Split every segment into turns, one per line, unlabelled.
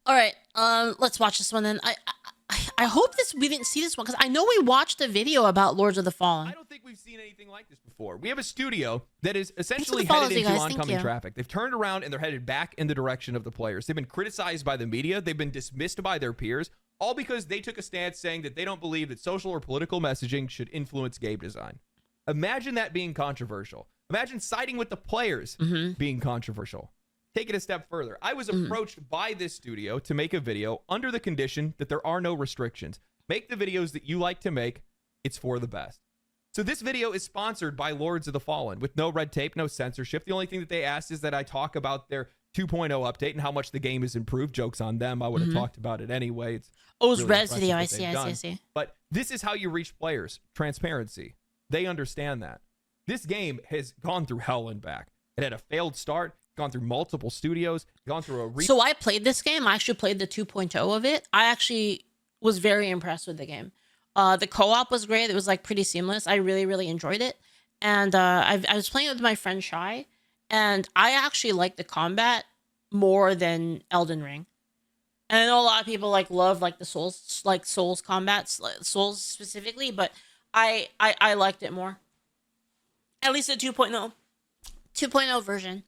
All right, let's watch this one then. I hope we didn't see this one because I know we watched a video about Lords of the Fallen.
I don't think we've seen anything like this before. We have a studio that is essentially
follows
headed
you
into
guys.
oncoming traffic. They've turned around and they're headed back in the direction of the players. They've been criticized by the media. They've been dismissed by their peers, all because they took a stance saying that they don't believe that social or political messaging should influence game design. Imagine that being controversial. Imagine siding with the players being controversial. Take it a step further. I was approached by this studio to make a video under the condition that there are no restrictions. Make the videos that you like to make. It's for the best. So this video is sponsored by Lords of the Fallen with no red tape, no censorship. The only thing that they asked is that I talk about their 2.0 update and how much the game has improved. Joke's on them. I would have talked about it anyway. It's
was
really
Res
impressive
video.
what
I
they've
see.
done. But this is how you reach players. Transparency. They understand that. This game has gone through hell and back. It had a failed start, gone through multiple studios, gone through a...
So I played this game. I actually played the 2.0 of it. I actually was very impressed with the game. The co-op was great. It was like pretty seamless. I really, really enjoyed it. And I was playing with my friend Shy, and I actually like the combat more than Elden Ring. And I know a lot of people love the Souls combats, Souls specifically, but I liked it more. At least the 2.0 version.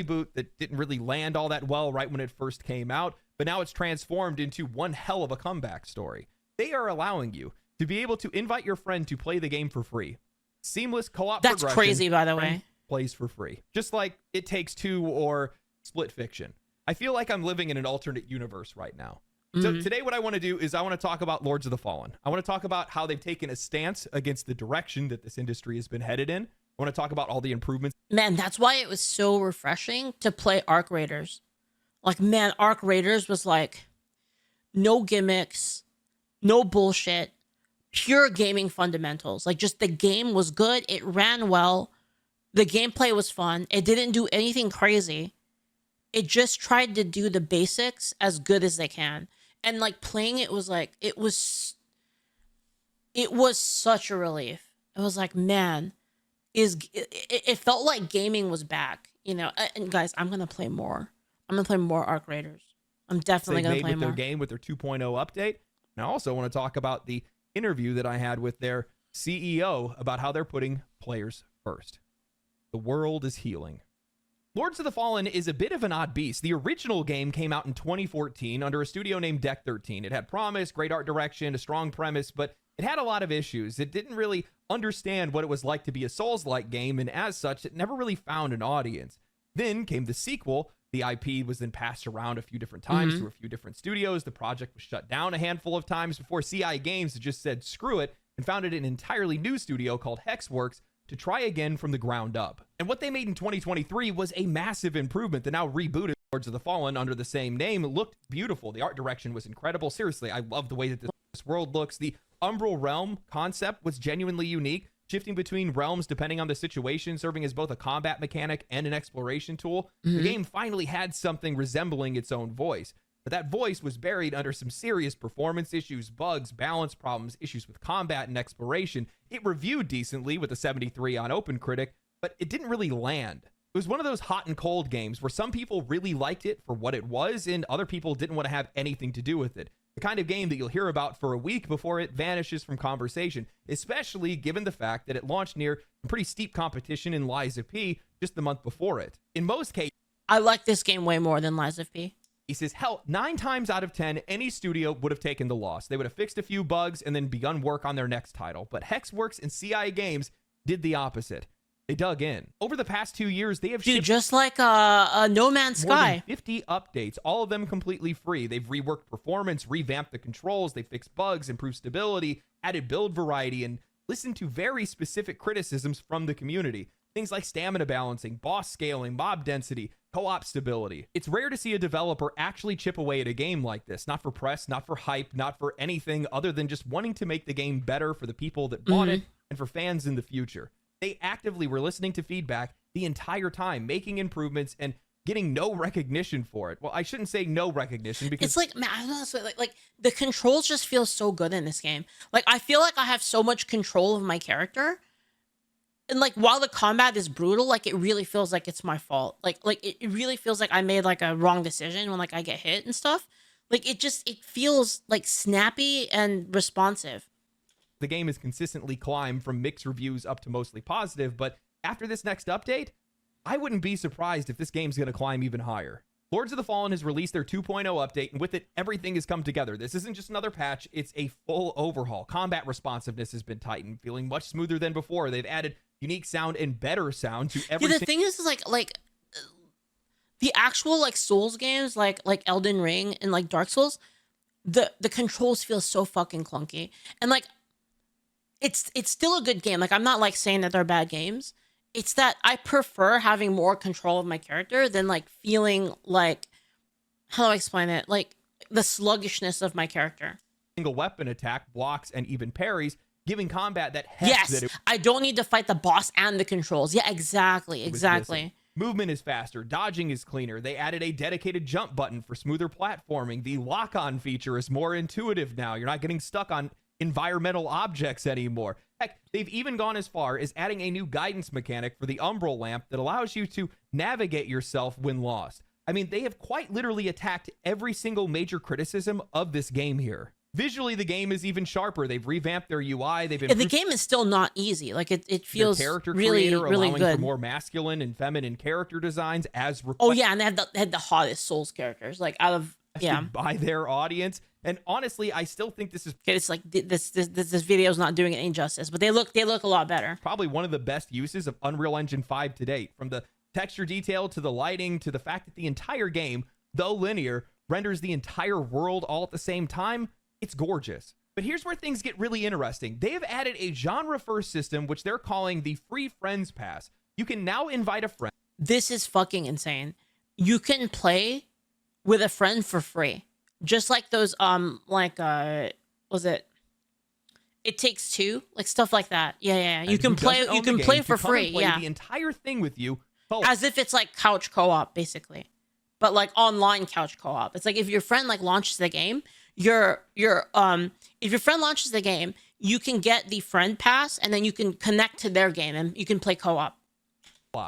Reboot that didn't really land all that well right when it first came out, but now it's transformed into one hell of a comeback story. They are allowing you to be able to invite your friend to play the game for free. Seamless co-op progression.
That's crazy, by the way.
Plays for free. Just like It Takes Two or Split Fiction. I feel like I'm living in an alternate universe right now. So today what I want to do is I want to talk about Lords of the Fallen. I want to talk about how they've taken a stance against the direction that this industry has been headed in. I want to talk about all the improvements.
Man, that's why it was so refreshing to play Arc Raiders. Man, Arc Raiders was no gimmicks, no bullshit, pure gaming fundamentals. Just the game was good. It ran well. The gameplay was fun. It didn't do anything crazy. It just tried to do the basics as good as they can. And playing it was it was such a relief. It was man, it felt like gaming was back, and guys, I'm going to play more. I'm going to play more Arc Raiders. I'm definitely going to play more.
Their game with their 2.0 update. And I also want to talk about the interview that I had with their CEO about how they're putting players first. The world is healing. Lords of the Fallen is a bit of an odd beast. The original game came out in 2014 under a studio named Deck 13. It had promise, great art direction, a strong premise, but it had a lot of issues. It didn't really understand what it was like to be a Souls-like game, and as such, it never really found an audience. Then came the sequel. The IP was then passed around a few different times to a few different studios. The project was shut down a handful of times before CI Games just said screw it and founded an entirely new studio called Hexworks to try again from the ground up. And what they made in 2023 was a massive improvement. The now rebooted Lords of the Fallen under the same name looked beautiful. The art direction was incredible. Seriously, I love the way that this world looks. The Umbral Realm concept was genuinely unique, shifting between realms depending on the situation, serving as both a combat mechanic and an exploration tool. The game finally had something resembling its own voice. But that voice was buried under some serious performance issues, bugs, balance problems, issues with combat and exploration. It reviewed decently with a 73 on OpenCritic, but it didn't really land. It was one of those hot and cold games where some people really liked it for what it was and other people didn't want to have anything to do with it. The kind of game that you'll hear about for a week before it vanishes from conversation, especially given the fact that it launched near some pretty steep competition in Lies of P just the month before it. In most cases,
I like this game way more than Lies of P.
He says, hell, 9 times out of 10, any studio would have taken the loss. They would have fixed a few bugs and then begun work on their next title. But Hexworks and CI Games did the opposite. They dug in. Over the past 2 years, they have shipped
just like No Man's Sky.
More than 50 updates, all of them completely free. They've reworked performance, revamped the controls, they fixed bugs, improved stability, added build variety, and listened to very specific criticisms from the community. Things like stamina balancing, boss scaling, mob density, co-op stability. It's rare to see a developer actually chip away at a game like this, not for press, not for hype, not for anything other than just wanting to make the game better for the people that bought it and for fans in the future. They actively were listening to feedback the entire time, making improvements and getting no recognition for it. Well, I shouldn't say no recognition because
it's man, I don't know, like the controls just feel so good in this game. I feel like I have so much control of my character. and like while the combat is brutal, like it really feels like it's my fault. Like it really feels like I made like a wrong decision when like I get hit and stuff. Like it feels like snappy and responsive.
The game has consistently climbed from mixed reviews up to mostly positive, but after this next update, I wouldn't be surprised if this game's going to climb even higher. Lords of the Fallen has released their 2.0 update, and with it, everything has come together. This isn't just another patch, it's a full overhaul. Combat responsiveness has been tightened, feeling much smoother than before. They've added unique sound and better sound to every
Yeah, the thing is like the actual like Souls games, like Elden Ring and like Dark Souls, the controls feel so fucking clunky. And like it's still a good game. Like I'm not like saying that they're bad games. It's that I prefer having more control of my character than like feeling like, how do I explain it? Like the sluggishness of my character.
single weapon attack, blocks, and even parries, giving combat that heft
Yes,
that it
I don't need to fight the boss and the controls. Yeah, exactly,
was
exactly.
missing. Movement is faster, dodging is cleaner. They added a dedicated jump button for smoother platforming. The lock-on feature is more intuitive now. You're not getting stuck on environmental objects anymore. Heck, they've even gone as far as adding a new guidance mechanic for the umbral lamp that allows you to navigate yourself when lost. I mean, they have quite literally attacked every single major criticism of this game here. Visually, the game is even sharper. They've revamped their UI. They've
And the
improved
game is still not easy. Like it feels
their character
really,
creator,
really
allowing
good.
for more masculine and feminine character designs as
Oh
requested
yeah, and they had the hottest Souls characters. Like out of yeah,
by their audience. And honestly, I still think this is
okay, it's like this video is not doing it any justice, but they look a lot better.
probably one of the best uses of Unreal Engine 5 to date. From the texture detail to the lighting to the fact that the entire game, though linear, renders the entire world all at the same time, it's gorgeous. But here's where things get really interesting. They have added a genre-first system, which they're calling the Free Friends Pass. You can now invite a friend.
This is fucking insane. You can play with a friend for free. Just like those was it It Takes Two, like stuff like that. Yeah. You can play for free.
Play
Yeah.
the entire thing with you.
As if it's like couch co-op basically. But like online couch co-op. It's like if your friend like launches the game, if your friend launches the game, you can get the friend pass and then you can connect to their game and you can play co-op.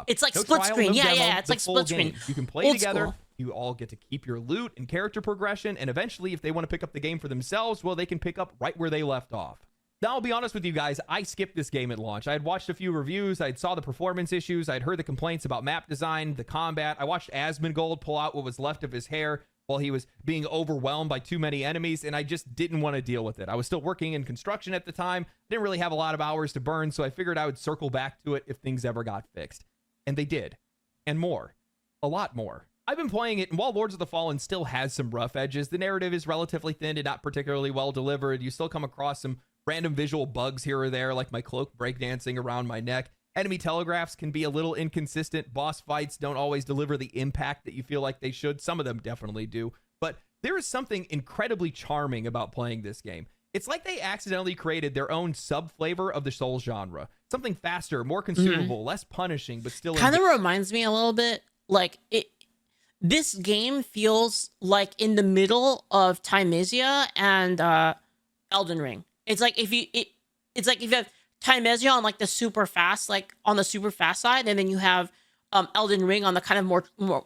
It's like
No
split
trial,
screen.
no
Yeah,
demo,
yeah. It's
the
like
full
split screen.
game. You can play
Old
together.
school.
You all get to keep your loot and character progression. And eventually, if they want to pick up the game for themselves, well, they can pick up right where they left off. Now, I'll be honest with you guys. I skipped this game at launch. I had watched a few reviews. I saw the performance issues. I'd heard the complaints about map design, the combat. I watched Asmongold pull out what was left of his hair while he was being overwhelmed by too many enemies, and I just didn't want to deal with it. I was still working in construction at the time. Didn't really have a lot of hours to burn, so I figured I would circle back to it if things ever got fixed. And they did. And more. A lot more. I've been playing it, and while Lords of the Fallen still has some rough edges, the narrative is relatively thin and not particularly well delivered. You still come across some random visual bugs here or there, like my cloak breakdancing around my neck. Enemy telegraphs can be a little inconsistent. Boss fights don't always deliver the impact that you feel like they should. Some of them definitely do. But there is something incredibly charming about playing this game. It's like they accidentally created their own sub-flavor of the Souls genre. Something faster, more consumable, less punishing, but still
Kind of reminds me a little bit like it. This game feels like in the middle of Timezia and Elden Ring. It's like if you have Timezia on like the super fast, like on the super fast side, and then you have Elden Ring on the kind of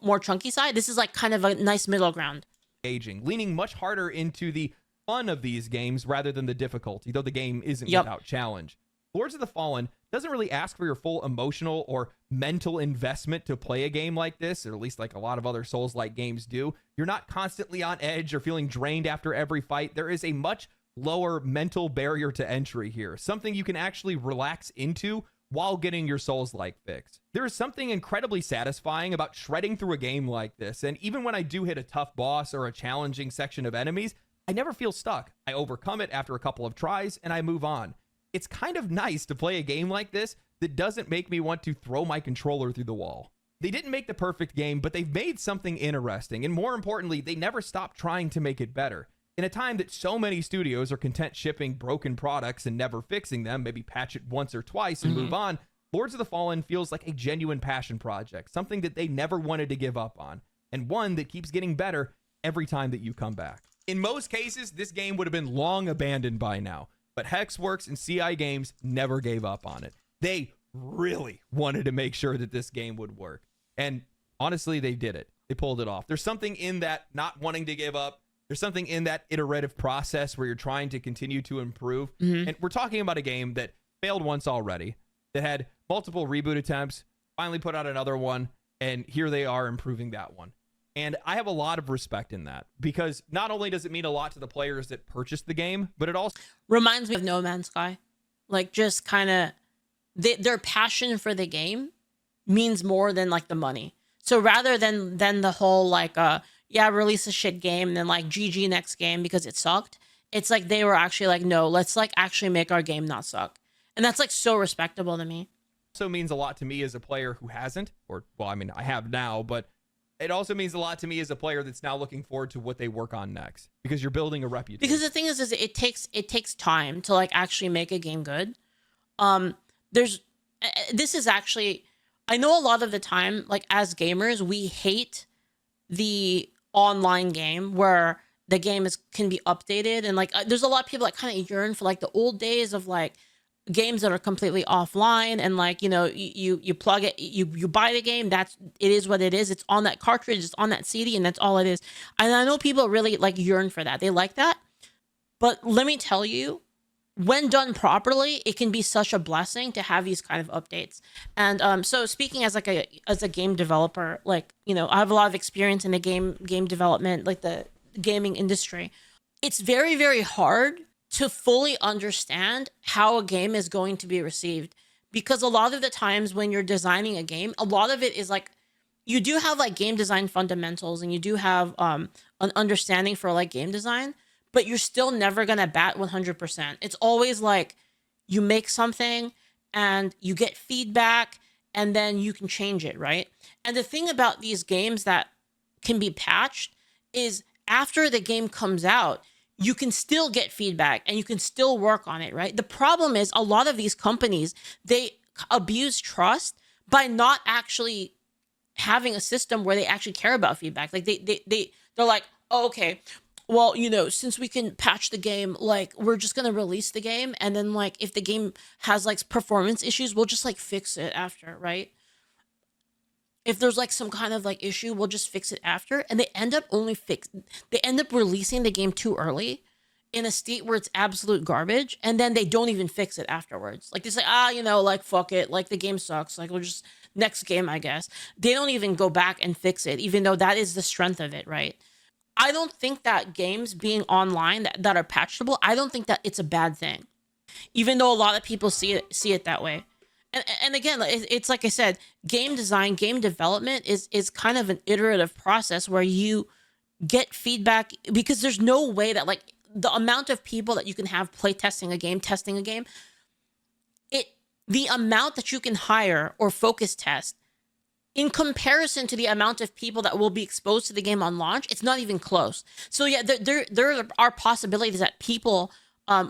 more chunky side. This is like kind of a nice middle ground.
Engaging, leaning much harder into the fun of these games rather than the difficulty, though the game isn't without challenge. Lords of the Fallen doesn't really ask for your full emotional or mental investment to play a game like this, or at least like a lot of other Souls-like games do. You're not constantly on edge or feeling drained after every fight. There is a much lower mental barrier to entry here, something you can actually relax into while getting your Souls-like fix. There is something incredibly satisfying about shredding through a game like this, and even when I do hit a tough boss or a challenging section of enemies, I never feel stuck. I overcome it after a couple of tries, and I move on. It's kind of nice to play a game like this that doesn't make me want to throw my controller through the wall. They didn't make the perfect game, but they've made something interesting, and more importantly, they never stopped trying to make it better. In a time that so many studios are content shipping broken products and never fixing them, maybe patch it once or twice and move on, Lords of the Fallen feels like a genuine passion project, something that they never wanted to give up on, and one that keeps getting better every time that you come back. In most cases, this game would have been long abandoned by now, but Hexworks and CI Games never gave up on it. They really wanted to make sure that this game would work. And honestly, they did it. They pulled it off. There's something in that not wanting to give up. There's something in that iterative process where you're trying to continue to improve. And we're talking about a game that failed once already, that had multiple reboot attempts, finally put out another one, and here they are improving that one. And I have a lot of respect in that, because not only does it mean a lot to the players that purchased the game, but it also
reminds me of No Man's Sky. Like, just kind of their passion for the game means more than like the money. So rather than the whole like yeah, release a shit game and then like GG next game because it sucked, it's like they were actually like, no, let's like actually make our game not suck. And that's like so respectable to me.
also means a lot to me as a player who hasn't, or well, I mean, I have now, but it also means a lot to me as a player that's now looking forward to what they work on next, because you're building a reputation.
Because the thing is it takes time to like actually make a game good. This is actually, I know a lot of the time, like as gamers, we hate the online game where the game can be updated, and like there's a lot of people that kind of yearn for like the old days of like games that are completely offline, and like, you know, you plug it, you buy the game, it is what it is, it's on that cartridge, it's on that CD, and that's all it is. And I know people really like yearn for that, they like that. But let me tell you, when done properly, it can be such a blessing to have these kind of updates. And so speaking as like as a game developer, like, you know, I have a lot of experience in the game development, like the gaming industry. It's very, very hard to fully understand how a game is going to be received, because a lot of the times when you're designing a game, a lot of it is like, you do have like game design fundamentals, and you do have an understanding for like game design, but you're still never going to bat 100%. It's always like you make something and you get feedback and then you can change it, right? And the thing about these games that can be patched is after the game comes out, you can still get feedback and you can still work on it, right? The problem is a lot of these companies, they abuse trust by not actually having a system where they actually care about feedback. Like they're like, oh, okay, well, you know, since we can patch the game, like we're just going to release the game. And then like, if the game has like performance issues, we'll just like fix it after, right? If there's like some kind of like issue, we'll just fix it after. And they end up releasing the game too early in a state where it's absolute garbage. And then they don't even fix it afterwards. Like they say, you know, like, fuck it. Like the game sucks. Like we'll just next game, I guess. They don't even go back and fix it, even though that is the strength of it, right? I don't think that games being online that are patchable, I don't think that it's a bad thing, even though a lot of people see it that way. And again, it's like I said, game design, game development is kind of an iterative process where you get feedback, because there's no way that like the amount of people that you can have play testing a game, the amount that you can hire or focus test in comparison to the amount of people that will be exposed to the game on launch, it's not even close. So yeah, there are possibilities that people,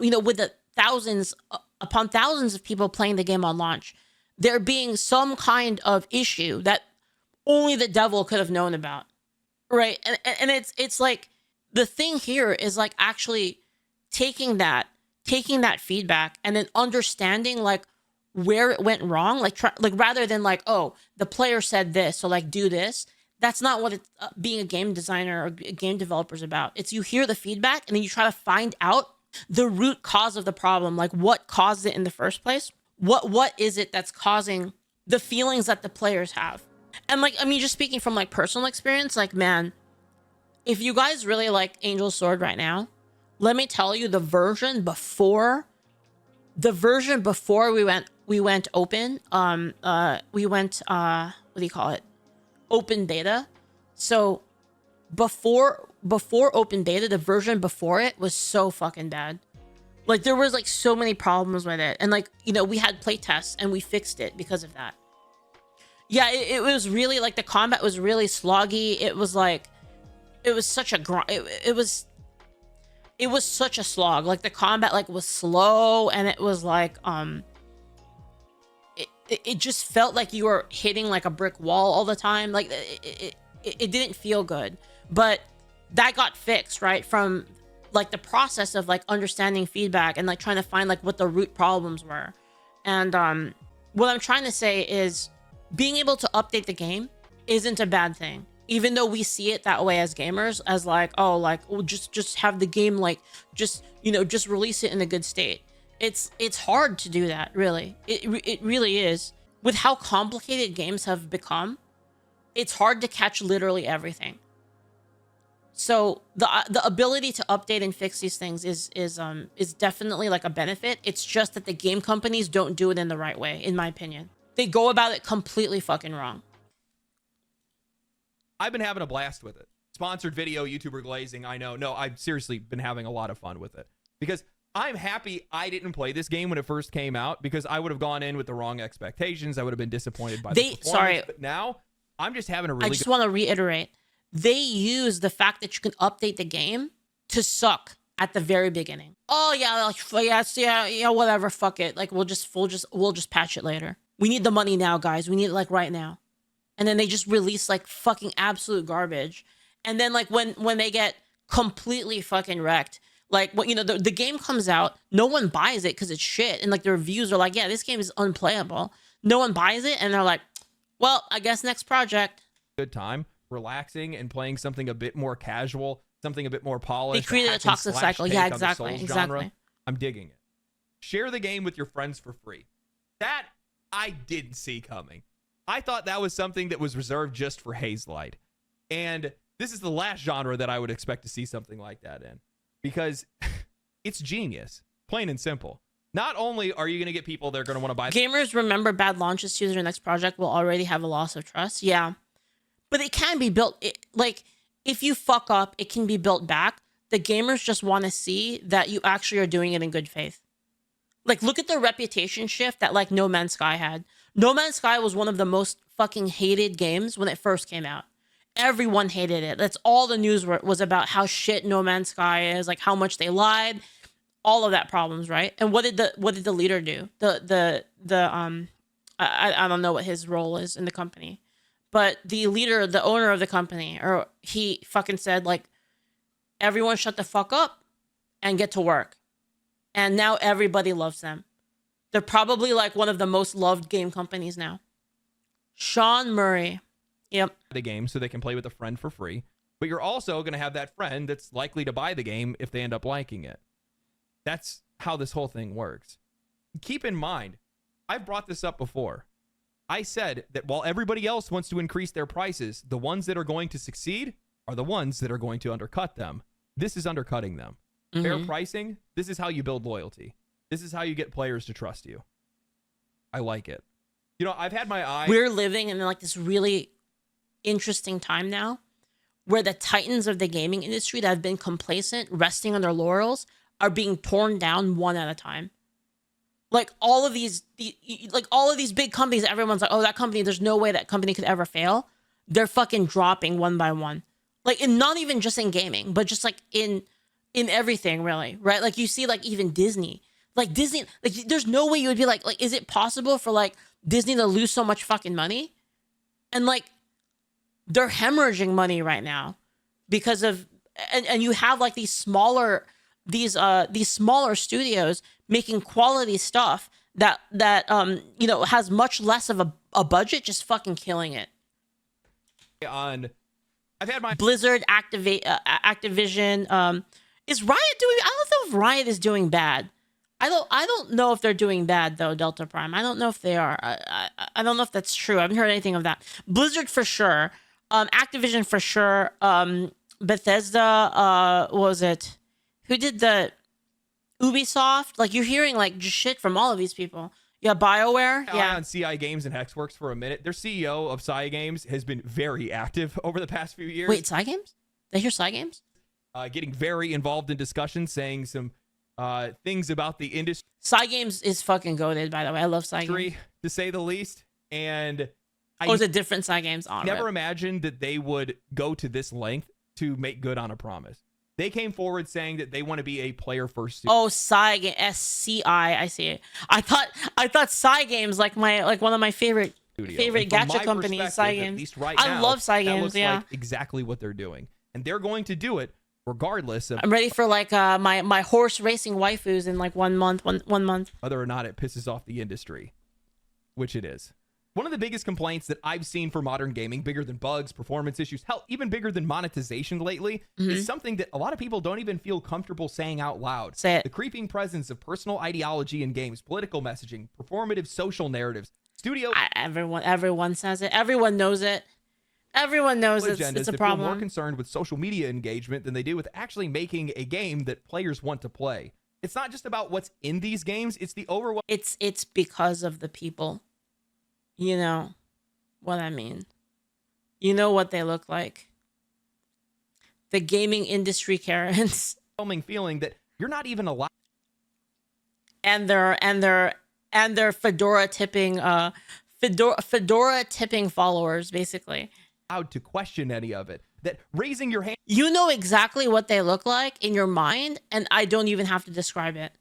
you know, with the thousands upon thousands of people playing the game on launch, there being some kind of issue that only the devil could have known about, right? And it's like, the thing here is like actually taking that feedback and then understanding like where it went wrong, like rather than like, oh, the player said this, so like do this. That's not what it's being a game designer or a game developer is about. It's you hear the feedback and then you try to find out the root cause of the problem, like what caused it in the first place. What is it that's causing the feelings that the players have? And like, I mean, just speaking from like personal experience, like, man, if you guys really like Angel Sword right now, let me tell you, the version before we went open, we went what do you call it, open beta. So before open beta, the version before it was so fucking bad. Like there was like so many problems with it, and like, you know, we had play tests and we fixed it because of that. Yeah, it was really like the combat was really sloggy. It was like, it was such a it was such a slog. Like the combat like was slow, and it was like it just felt like you were hitting like a brick wall all the time. Like it didn't feel good. But that got fixed, right? From like the process of like understanding feedback and like trying to find like what the root problems were. And what I'm trying to say is being able to update the game isn't a bad thing. Even though we see it that way as gamers, as like, oh, like, well, just have the game, like, just, you know, just release it in a good state. It's hard to do that, really. It really is. With how complicated games have become, it's hard to catch literally everything. So the ability to update and fix these things is definitely like a benefit. It's just that the game companies don't do it in the right way, in my opinion. They go about it completely fucking wrong.
I've been having a blast with it. Sponsored video, YouTuber glazing, I know. No, I've seriously been having a lot of fun with it. Because I'm happy I didn't play this game when it first came out, because I would have gone in with the wrong expectations. I would have been disappointed by the performance.
Sorry.
But now, I'm just having a really
I just want to reiterate. They use the fact that you can update the game to suck at the very beginning. Oh yeah, like yeah, whatever, fuck it. Like we'll just patch it later. We need the money now, guys. We need it like right now. And then they just release like fucking absolute garbage. And then like when they get completely fucking wrecked, like what, you know, the game comes out, no one buys it because it's shit, and like the reviews are like, yeah, this game is unplayable. No one buys it, and they're like, well, I guess next project.
Good time relaxing and playing something a bit more casual, something a bit more polished.
They created a toxic cycle. Yeah, exactly. Exactly.
I'm digging it. Share the game with your friends for free. That I didn't see coming. I thought that was something that was reserved just for Hazelight. And this is the last genre that I would expect to see something like that in, because it's genius, plain and simple. Not only are you going to get people that are going to want to buy...
Gamers remember bad launches to their next project will already have a loss of trust. Yeah. But it can be built. Like, if you fuck up, it can be built back. The gamers just want to see that you actually are doing it in good faith. Like, look at the reputation shift that, like, No Man's Sky had. No Man's Sky was one of the most fucking hated games when it first came out. Everyone hated it. That's all the news was about, how shit No Man's Sky is, like how much they lied, all of that problems, right? And what did the leader do? I don't know what his role is in the company, but the leader, the owner of the company, or he fucking said, like, everyone shut the fuck up and get to work. And now everybody loves them. They're probably like one of the most loved game companies now. Sean Murray. Yep.
The game so they can play with a friend for free. But you're also going to have that friend that's likely to buy the game if they end up liking it. That's how this whole thing works. Keep in mind, I've brought this up before. I said that while everybody else wants to increase their prices, the ones that are going to succeed are the ones that are going to undercut them. This is undercutting them. Mm-hmm. Fair pricing, this is how you build loyalty. This is how you get players to trust you. I like it. You know, I've had my eye...
We're living in like this really interesting time now where the titans of the gaming industry that have been complacent, resting on their laurels, are being torn down one at a time. Like all of these big companies, everyone's like, oh, that company, there's no way that company could ever fail. They're fucking dropping one by one. Like, and not even just in gaming, but just like in everything, really, right? Like you see, like even Disney, like there's no way you would be like, is it possible for like Disney to lose so much fucking money? And like, they're hemorrhaging money right now because of, and you have like these smaller studios making quality stuff that you know, has much less of a budget, just fucking killing it.
I've had my
Blizzard, Activision. Is Riot doing? I don't know if Riot is doing bad. I don't know if they're doing bad though. Delta Prime. I don't know if they are. I don't know if that's true. I haven't heard anything of that. Blizzard for sure. Activision for sure. Bethesda. What was it? Who did the Ubisoft? Like, you're hearing like just shit from all of these people. Yeah, BioWare. Yeah.
On CI Games and Hexworks for a minute. Their CEO of CI Games has been very active over the past few years.
Wait, CI Games? They hear CI Games?
Getting very involved in discussions, saying some things about the industry.
CI Games is fucking goated, by the way. I love CI Games,
to say the least. And
is it different CI Games?
Never imagined that they would go to this length to make good on a promise. They came forward saying that they want to be a player-first studio.
Oh, CI Games, SCI. I see it. I thought CI Games like one of my favorite gacha companies. CI Games.
At least right
I
now,
love CI Games.
That looks
yeah,
like exactly what they're doing, and they're going to do it regardless of.
I'm ready for like my horse racing waifus in like 1 month. One month.
Whether or not it pisses off the industry. which it is. One of the biggest complaints that I've seen for modern gaming, bigger than bugs, performance issues, hell, even bigger than monetization lately, is something that a lot of people don't even feel comfortable saying out loud.
Say it.
The creeping presence of personal ideology in games, political messaging, performative social narratives, studio
everyone says it. Everyone knows it. Everyone knows it's a
that
problem.
feel more concerned with social media engagement than they do with actually making a game that players want to play. It's not just about what's in these games, it's the overwhelming.
It's because of the people. You know what I mean. You know what they look like. The gaming industry Karens.
Feeling that you're not even allowed.
And their fedora tipping followers, basically.
Allowed to question any of it. That raising your hand.
You know exactly what they look like in your mind, and I don't even have to describe it.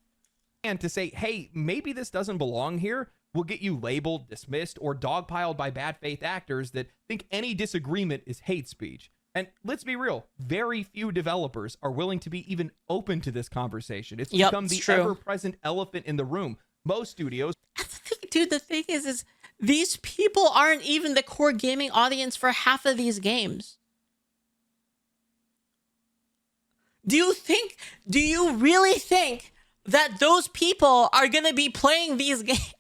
And to say, hey, maybe this doesn't belong here, will get you labeled, dismissed, or dogpiled by bad faith actors that think any disagreement is hate speech. And let's be real, very few developers are willing to be even open to this conversation. It's become the ever-present elephant in the room. Most studios...
Dude, the thing is these people aren't even the core gaming audience for half of these games. Do you really think that those people are going to be playing these games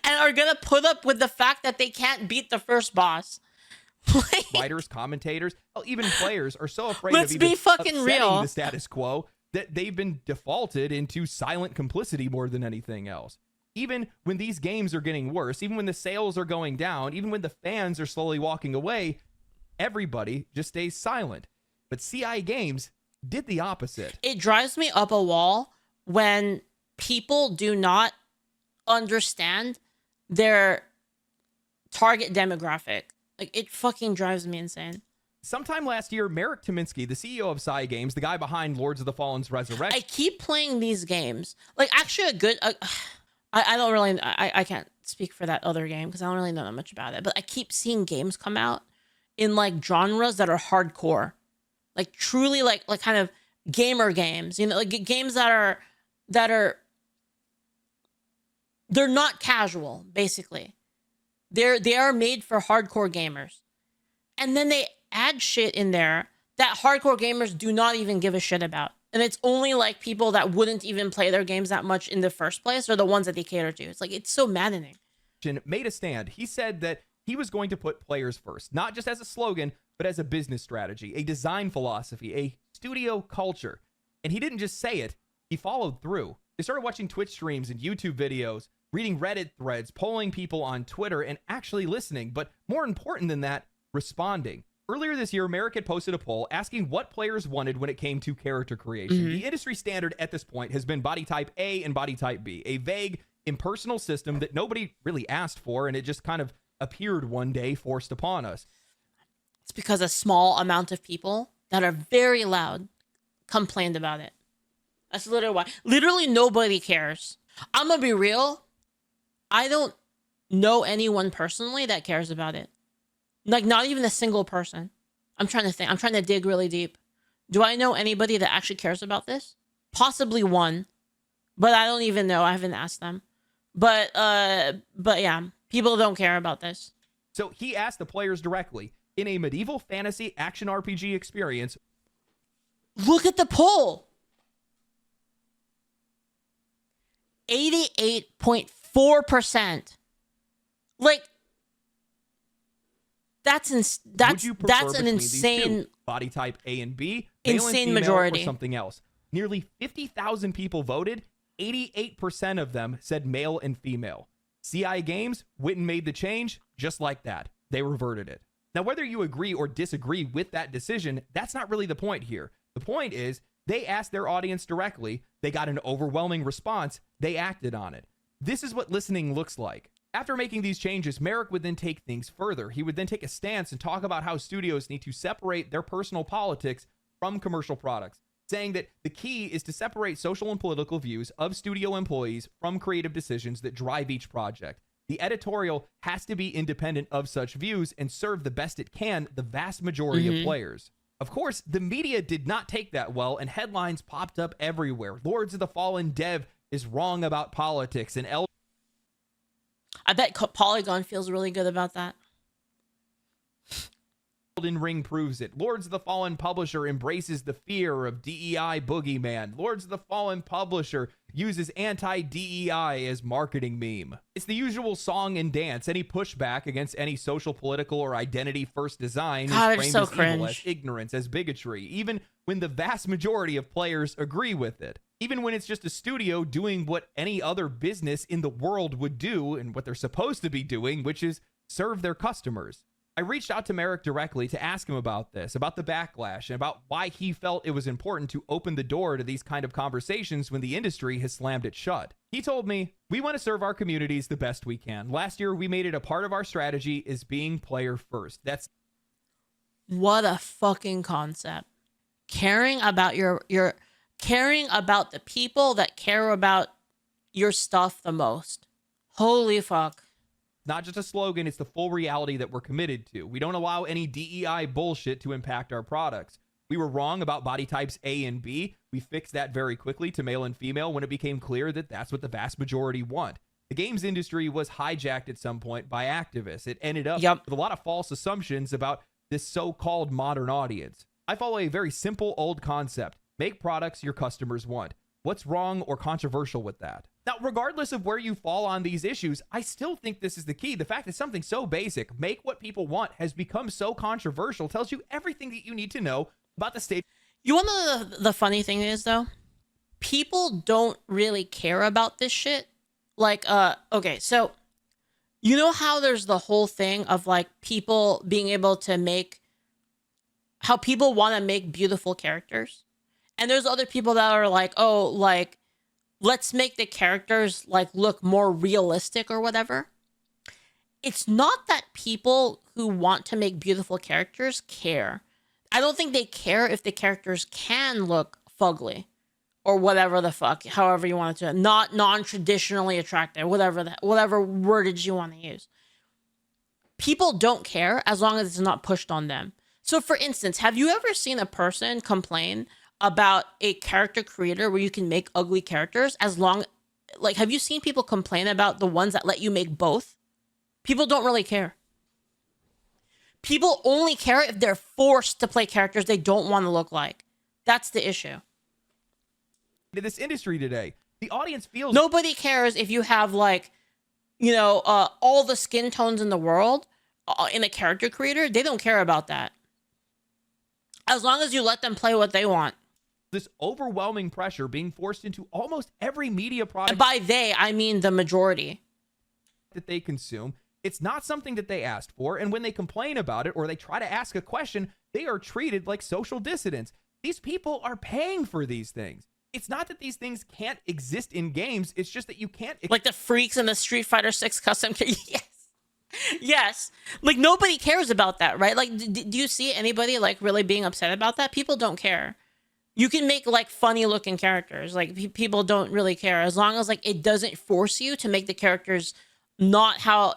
and are going to put up with the fact that they can't beat the first boss?
Writers, commentators, even players are so afraid
Let's
of even
be fucking
upsetting
real.
the status quo that they've been defaulted into silent complicity more than anything else. Even when these games are getting worse, even when the sales are going down, even when the fans are slowly walking away, everybody just stays silent. But CI Games did the opposite.
It drives me up a wall when people do not understand their target demographic. Like, it fucking drives me insane.
Sometime last year, Marek Tominsky, the CEO of CI Games, the guy behind Lords of the Fallen's Resurrection.
I keep playing these games. Like, actually a good... I don't really... I can't speak for that other game because I don't really know that much about it. But I keep seeing games come out in, like, genres that are hardcore. Like, truly, like kind of gamer games. You know, like games that are... They're not casual, basically. They are made for hardcore gamers. And then they add shit in there that hardcore gamers do not even give a shit about. And it's only like people that wouldn't even play their games that much in the first place are the ones that they cater to. It's like, it's so maddening.
Made a stand. He said that he was going to put players first, not just as a slogan, but as a business strategy, a design philosophy, a studio culture. And he didn't just say it, he followed through. They started watching Twitch streams and YouTube videos, reading Reddit threads, polling people on Twitter, and actually listening. But more important than that, responding. Earlier this year, Marek had posted a poll asking what players wanted when it came to character creation. The industry standard at this point has been body type A and body type B, a vague, impersonal system that nobody really asked for, and it just kind of appeared one day forced upon us.
It's because a small amount of people that are very loud complained about it. That's literally why. Literally nobody cares. I'm gonna be real. I don't know anyone personally that cares about it. Like, not even a single person. I'm trying to think. I'm trying to dig really deep. Do I know anybody that actually cares about this? Possibly one, but I don't even know. I haven't asked them. But yeah, people don't care about this.
So he asked the players directly, in a medieval fantasy action RPG experience.
Look at the poll. 88.4%. Like, that's an insane
body type A and B,
insane majority,
or something else. Nearly 50,000 people voted. 88% of them said male and female. CI Games went and made the change just like that. They reverted it. Now, whether you agree or disagree with that decision, that's not really the point here. The point is they asked their audience directly. They got an overwhelming response. They acted on it. This is what listening looks like. After making these changes, Marek would then take things further. He would then take a stance and talk about how studios need to separate their personal politics from commercial products, saying that the key is to separate social and political views of studio employees from creative decisions that drive each project. The editorial has to be independent of such views and serve the best it can the vast majority of players. Of course, the media did not take that well, and headlines popped up everywhere. Lords of the Fallen dev is wrong about politics, and
I bet Polygon feels really good about that.
Elden Ring proves it. Lords of the Fallen publisher embraces the fear of DEI boogeyman. Lords of the Fallen publisher uses anti-DEI as marketing meme. It's the usual song and dance. Any pushback against any social, political, or identity-first design is framed
so
as evil, as ignorance, as bigotry, even when the vast majority of players agree with it. Even when it's just a studio doing what any other business in the world would do and what they're supposed to be doing, which is serve their customers. I reached out to Merrick directly to ask him about this, about the backlash, and about why he felt it was important to open the door to these kind of conversations when the industry has slammed it shut. He told me, "We want to serve our communities the best we can. Last year, we made it a part of our strategy is being player first." That's
what a fucking concept. Caring about your caring about the people that care about your stuff the most. Holy fuck.
not just a slogan, it's the full reality that we're committed to. We don't allow any DEI bullshit to impact our products. We were wrong about body types A and B. We fixed that very quickly to male and female when it became clear that that's what the vast majority want. The games industry was hijacked at some point by activists. It ended up with a lot of false assumptions about this so-called modern audience. I follow a very simple old concept. Make products your customers want. What's wrong or controversial with that? Now, regardless of where you fall on these issues, I still think this is the key. The fact that something so basic, make what people want, has become so controversial tells you everything that you need to know about the state.
You want to know the funny thing is, though? People don't really care about this shit. Like, okay, so you know how there's the whole thing of like people being able to make, how people want to make beautiful characters? And there's other people that are like, oh, like, let's make the characters like look more realistic or whatever. It's not that people who want to make beautiful characters care. I don't think they care if the characters can look fugly or whatever the fuck, however you want it to, not non-traditionally attractive, whatever wordage you want to use. People don't care as long as it's not pushed on them. So for instance, have you ever seen a person complain about a character creator where you can make ugly characters as long, like, have you seen people complain about the ones that let you make both? People don't really care. People only care if they're forced to play characters they don't want to look like. That's the issue.
In this industry today, the audience feels...
Nobody cares if you have, like, you know, all the skin tones in the world in a character creator. They don't care about that. As long as you let them play what they want.
This overwhelming pressure being forced into almost every media product.
And by they, I mean the majority.
That they consume. It's not something that they asked for, and when they complain about it or they try to ask a question, they are treated like social dissidents. These people are paying for these things. It's not that these things can't exist in games, it's just that you can't...
Like the freaks in the Street Fighter 6 custom... Yes. Yes. Like, nobody cares about that, right? Like, do you see anybody, like, really being upset about that? People don't care. You can make, like, funny-looking characters. Like, people don't really care. As long as, like, it doesn't force you to make the characters not how...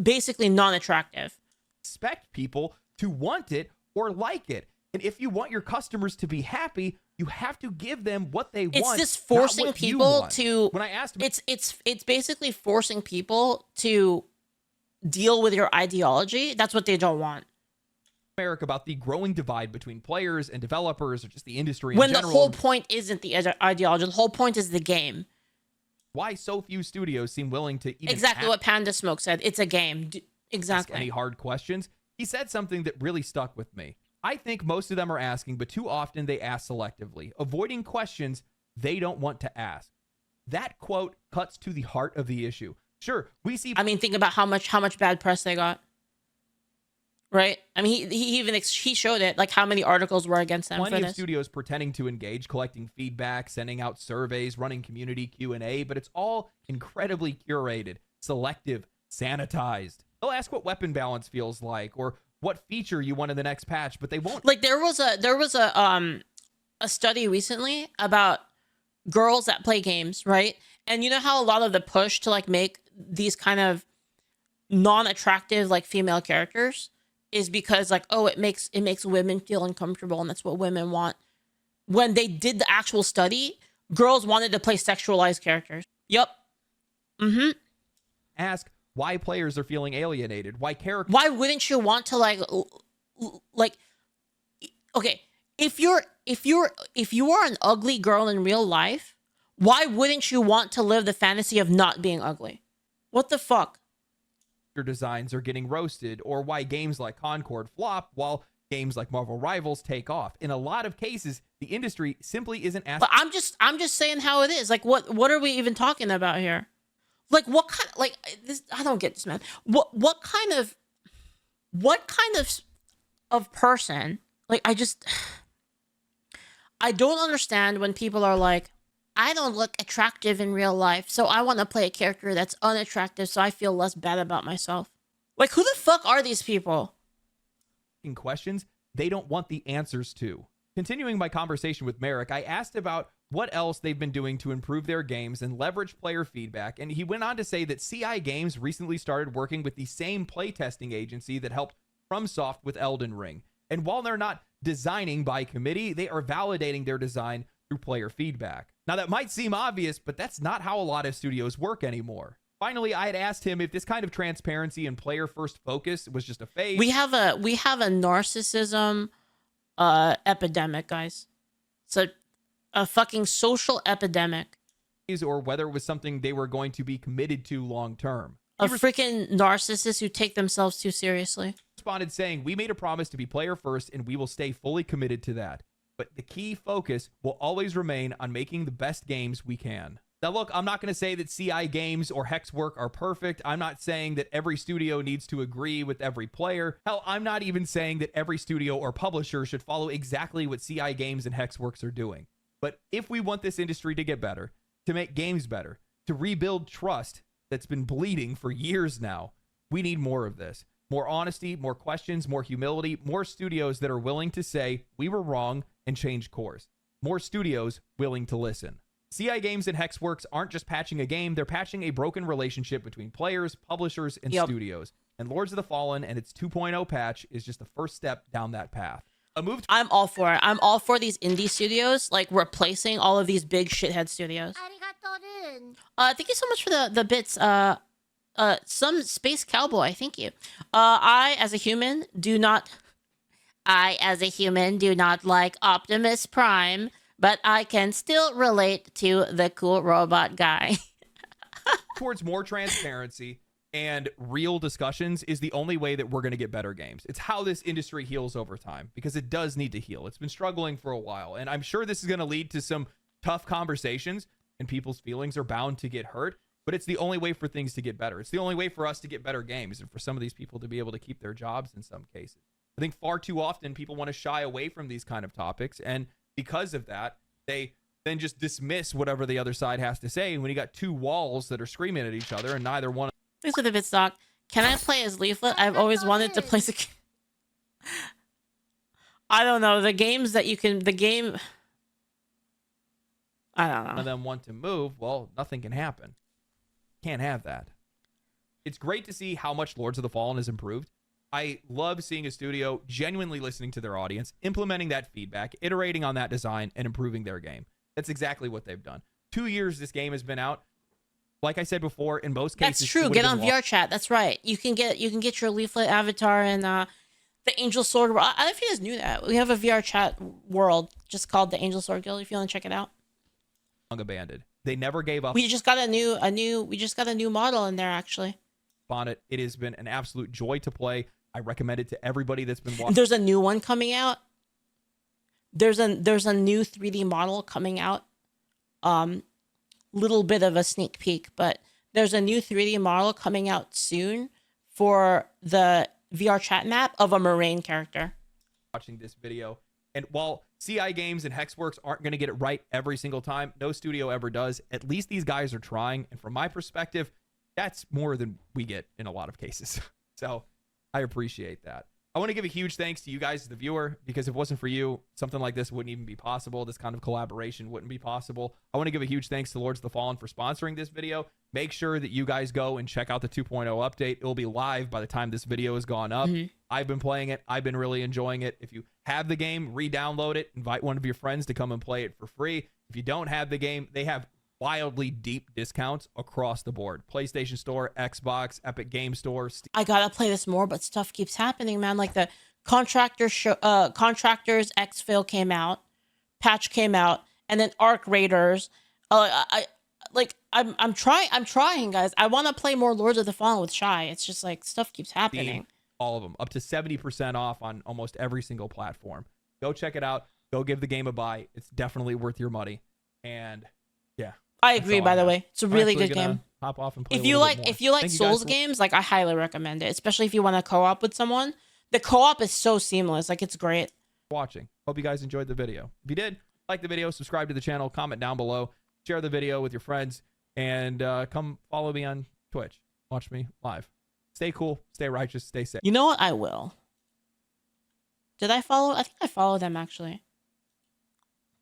basically non-attractive.
Expect people to want it or like it. And if you want your customers to be happy, you have to give them what they want.
It's just forcing people to...
When I asked...
It's basically forcing people to deal with your ideology. That's what they don't want.
Eric, about the growing divide between players and developers or just the industry
when
in general.
The whole point isn't the ideology. The whole point is the game.
Why so few studios seem willing to even
exactly what Panda Smoke said. It's a game. Exactly.
Ask any hard questions. He said something that really stuck with me. I think most of them are asking, but too often they ask selectively, avoiding questions they don't want to ask. That quote cuts to the heart of the issue. Sure, we see...
I mean, think about how much bad press they got. Right? I mean, he showed it, like how many articles were against them for this.
Plenty of studios pretending to engage, collecting feedback, sending out surveys, running community Q&A, but it's all incredibly curated, selective, sanitized. They'll ask what weapon balance feels like or what feature you want in the next patch, but they won't.
Like there was a study recently about girls that play games, right? And you know how a lot of the push to like make these kind of non-attractive like female characters is because like, oh, it makes women feel uncomfortable and that's what women want. When they did the actual study, girls wanted to play sexualized characters. Yep. Mm-hmm.
Ask why players are feeling alienated, why characters.
Why wouldn't you want to like okay, if you are an ugly girl in real life, why wouldn't you want to live the fantasy of not being ugly? What the fuck?
Designs are getting roasted, or why games like Concord flop while games like Marvel Rivals take off. In a lot of cases, the industry simply isn't asking.
But I'm just saying how it is. Like, what are we even talking about here? Like, what kind of, like, this, I don't get this, man. What kind of person, like, I don't understand when people are like, I don't look attractive in real life, so I want to play a character that's unattractive so I feel less bad about myself. Like, who the fuck are these people?
Questions they don't want the answers to. Continuing my conversation with Merrick, I asked about what else they've been doing to improve their games and leverage player feedback, and he went on to say that CI Games recently started working with the same playtesting agency that helped FromSoft with Elden Ring. And while they're not designing by committee, they are validating their design through player feedback. Now, that might seem obvious, but that's not how a lot of studios work anymore. Finally, I had asked him if this kind of transparency and player-first focus was just a phase.
We have a narcissism epidemic, guys. It's a fucking social epidemic.
Or whether it was something they were going to be committed to long-term.
A freaking narcissist who take themselves too seriously.
Responded saying, we made a promise to be player-first, and we will stay fully committed to that. But the key focus will always remain on making the best games we can. Now, look, I'm not going to say that CI Games or Hexwork are perfect. I'm not saying that every studio needs to agree with every player. Hell, I'm not even saying that every studio or publisher should follow exactly what CI Games and Hexworks are doing. But if we want this industry to get better, to make games better, to rebuild trust that's been bleeding for years now, we need more of this. More honesty, more questions, more humility, more studios that are willing to say, we were wrong, and change course. More studios willing to listen. CI Games and Hexworks aren't just patching a game, they're patching a broken relationship between players, publishers, and studios. And Lords of the Fallen and its 2.0 patch is just the first step down that path.
I'm all for it. I'm all for these indie studios, like, replacing all of these big shithead studios. Thank you so much for the bits. Some Space Cowboy, thank you. I, as a human, do not like Optimus Prime, but I can still relate to the cool robot guy.
Towards more transparency and real discussions is the only way that we're going to get better games. It's how this industry heals over time, because it does need to heal. It's been struggling for a while, and I'm sure this is going to lead to some tough conversations, and people's feelings are bound to get hurt, but it's the only way for things to get better. It's the only way for us to get better games and for some of these people to be able to keep their jobs in some cases. I think far too often people want to shy away from these kind of topics, and because of that, they then just dismiss whatever the other side has to say. And when you got two walls that are screaming at each other and neither one.
Thanks for the bit, Stock. Can I play as Leaflit? I've always wanted to play the. I don't know, the games that you can. The game. I don't know.
None of them want to move. Well, nothing can happen. Can't have that. It's great to see how much Lords of the Fallen has improved. I love seeing a studio genuinely listening to their audience, implementing that feedback, iterating on that design, and improving their game. That's exactly what they've done. 2 years this game has been out. Like I said before, in most cases,
that's true. Get on VR chat. That's right. You can get your Leaflit avatar and the Angel Sword. I don't know if you guys knew that. We have a VR chat world just called the Angel Sword Guild. If you want to check it out.
Abandoned. They never gave up.
We just got a new model in there actually.
On it. It has been an absolute joy to play. I recommend it to everybody that's been watching.
There's a new one coming out. There's a new 3D model coming out. Little bit of a sneak peek, but there's a new 3D model coming out soon for the VR chat map of a Moraine character.
Watching this video, and while CI Games and Hexworks aren't going to get it right every single time, no studio ever does. At least these guys are trying, and from my perspective, that's more than we get in a lot of cases. So I appreciate that. I want to give a huge thanks to you guys, the viewer, because if it wasn't for you, something like this wouldn't even be possible. This kind of collaboration wouldn't be possible. I want to give a huge thanks to Lords of the Fallen for sponsoring this video. Make sure that you guys go and check out the 2.0 update. It will be live by the time this video has gone up. I've been playing it. I've been really enjoying it. If you have the game, re-download it. Invite one of your friends to come and play it for free. If you don't have the game, they have wildly deep discounts across the board. PlayStation Store, Xbox, Epic Game Store, Steam.
I gotta play this more, but stuff keeps happening, man. Like the contractors exfil came out, patch came out, and then Arc Raiders. I'm trying, guys. I want to play more Lords of the Fallen with Shy. It's just like stuff keeps happening.
All of them, up to 70% off on almost every single platform. Go check it out. Go give the game a buy. It's definitely worth your money. And yeah,
I agree. By the way, it's a really good game.
Hop off and play.
If you like Souls games, like I highly recommend it, especially if you want to co-op with someone. The co-op is so seamless. Like it's great.
Watching. Hope you guys enjoyed the video. If you did, like the video, subscribe to the channel, comment down below, share the video with your friends, and come follow me on Twitch. Watch me live. Stay cool, stay righteous, stay safe.
You know what? I will. Did I follow? I think I followed them actually.